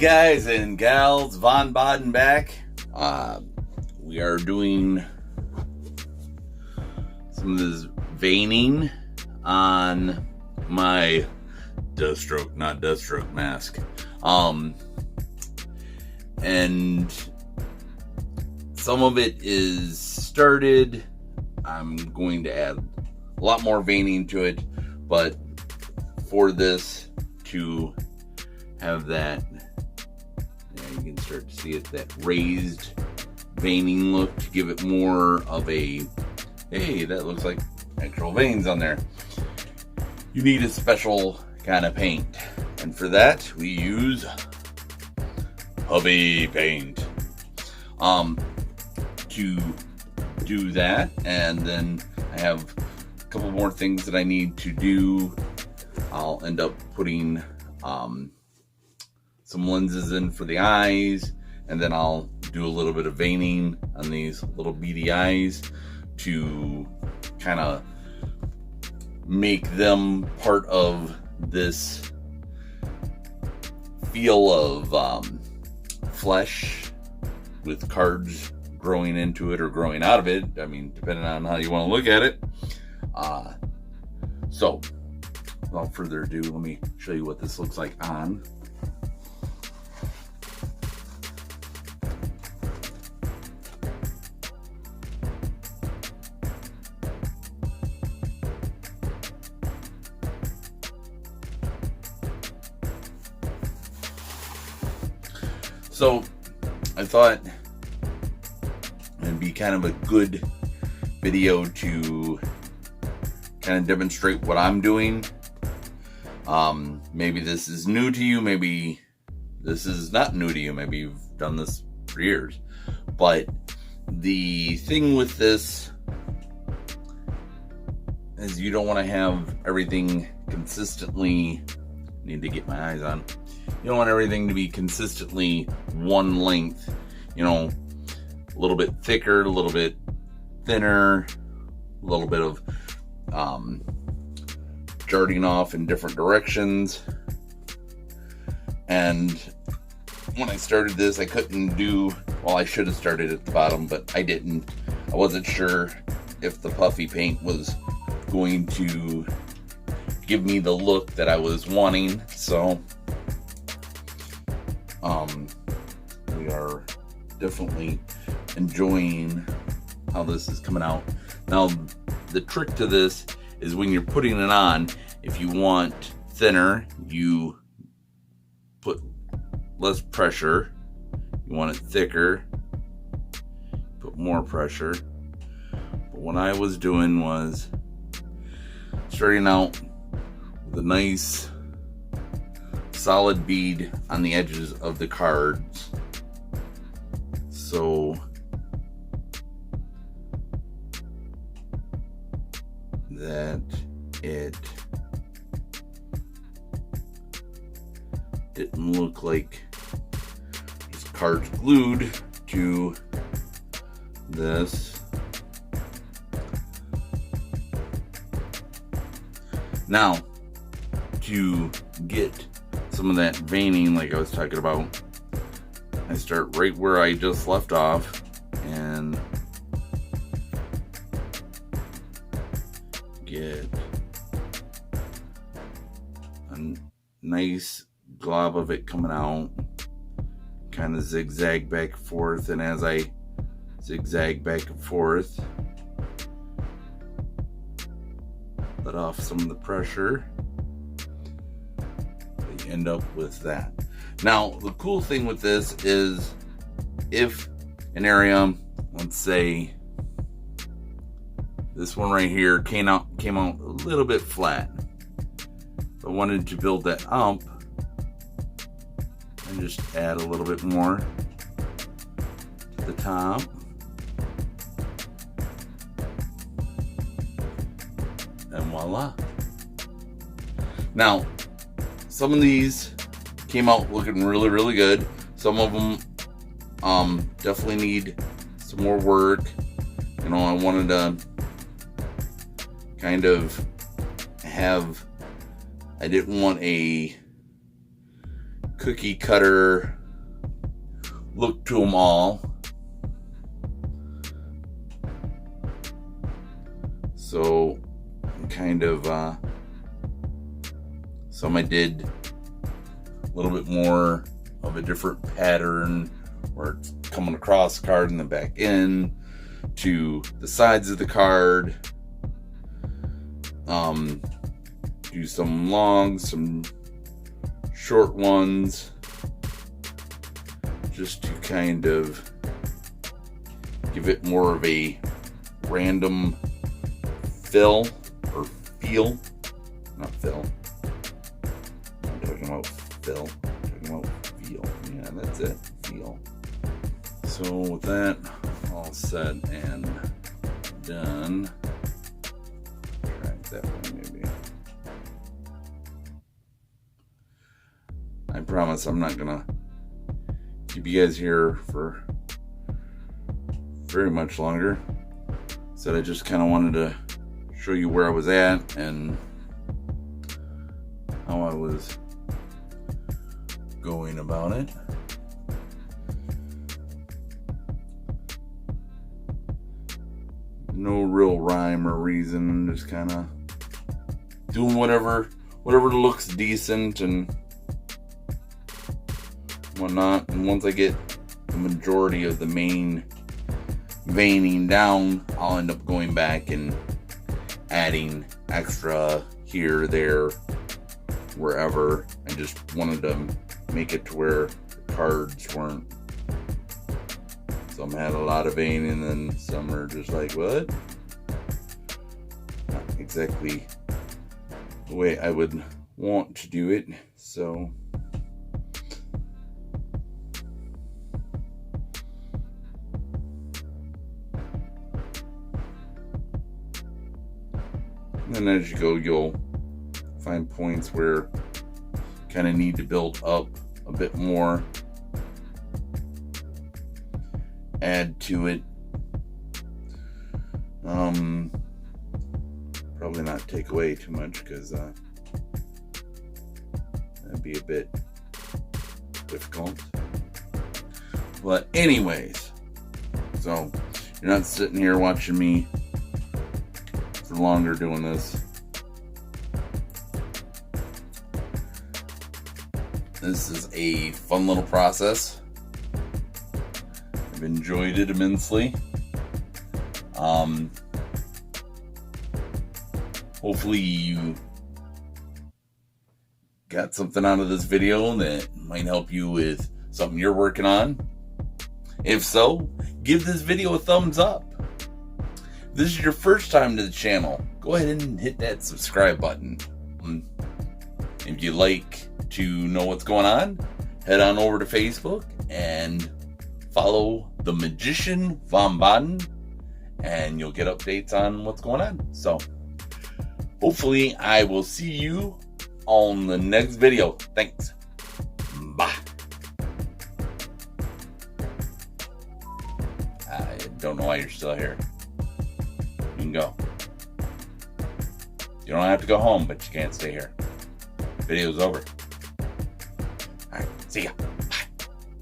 guys and gals, Von Baden back. We are doing some of this veining on my Deathstroke, not Deathstroke mask. And some of it is started. I'm going to add a lot more veining to it, but for this to have that, you can start to see it, that raised veining look, to give it more of a, hey, that looks like actual veins on there. You need a special kind of paint, and for that we use puffy paint to do that. And then I have a couple more things that I need to do. I'll end up putting some lenses in for the eyes, and then I'll do a little bit of veining on these little beady eyes to kind of make them part of this feel of flesh with cards growing into it or growing out of it. I mean, depending on how you want to look at it. So without further ado, let me show you what this looks like on. So I thought it'd be kind of a good video to kind of demonstrate what I'm doing. Maybe this is new to you, maybe this is not new to you, maybe you've done this for years. But the thing with this is you don't want to have everything consistently, need to get my eyes on, you don't want everything to be consistently one length, you know, a little bit thicker, a little bit thinner, a little bit of darting off in different directions. And when I started this, I couldn't do, well, I should have started at the bottom, but I didn't. I wasn't sure if the puffy paint was going to give me the look that I was wanting. So we are definitely enjoying how this is coming out. Now, the trick to this is when you're putting it on, if you want thinner, you put less pressure. You want it thicker, put more pressure. But what I was doing was starting out with a nice solid bead on the edges of the cards, so that it didn't look like just cards glued to this. Now, to get some of that veining like I was talking about, I start right where I just left off and get a nice glob of it coming out, kind of zigzag back and forth, and as I zigzag back and forth, let off some of the pressure. You end up with that. Now, the cool thing with this is if an area, let's say this one right here came out a little bit flat, if I wanted to build that up, and just add a little bit more to the top. And voila. Now, some of these came out looking really, really good. Some of them definitely need some more work. You know, I wanted to kind of have, I didn't want a cookie cutter look to them all. So kind of some I did a little bit more of a different pattern where it's coming across the card and then back in to the sides of the card. Do some long, some short ones, just to kind of give it more of a random feel. Not fill. I'm talking about fill. I'm talking about feel. Yeah, that's it. Feel. So with that all set and done, try it that way maybe. I promise I'm not gonna keep you guys here for very much longer. So I just kind of wanted to show you where I was at and how I was going about it. No real rhyme or reason, just kind of doing whatever looks decent and whatnot. And once I get the majority of the main veining down, I'll end up going back and adding extra here, there, wherever. I just wanted to make it to where the cards weren't. Some had a lot of veining and some are just like, what? Not exactly the way I would want to do it, so and then as you go, you'll find points where you kind of need to build up a bit more, add to it. Probably not take away too much because that'd be a bit difficult. But anyways, so you're not sitting here watching me for longer doing this. This is a fun little process. I've enjoyed it immensely. Hopefully you got something out of this video that might help you with something you're working on. If so, give this video a thumbs up. If this is your first time to the channel, go ahead and hit that subscribe button. If you'd like to know what's going on, head on over to Facebook and follow the Magician Von Baden, and you'll get updates on what's going on. So hopefully I will see you on the next video. Thanks. Bye. I don't know why you're still here. You can go. You don't have to go home, but you can't stay here. Video's over. Alright, see ya.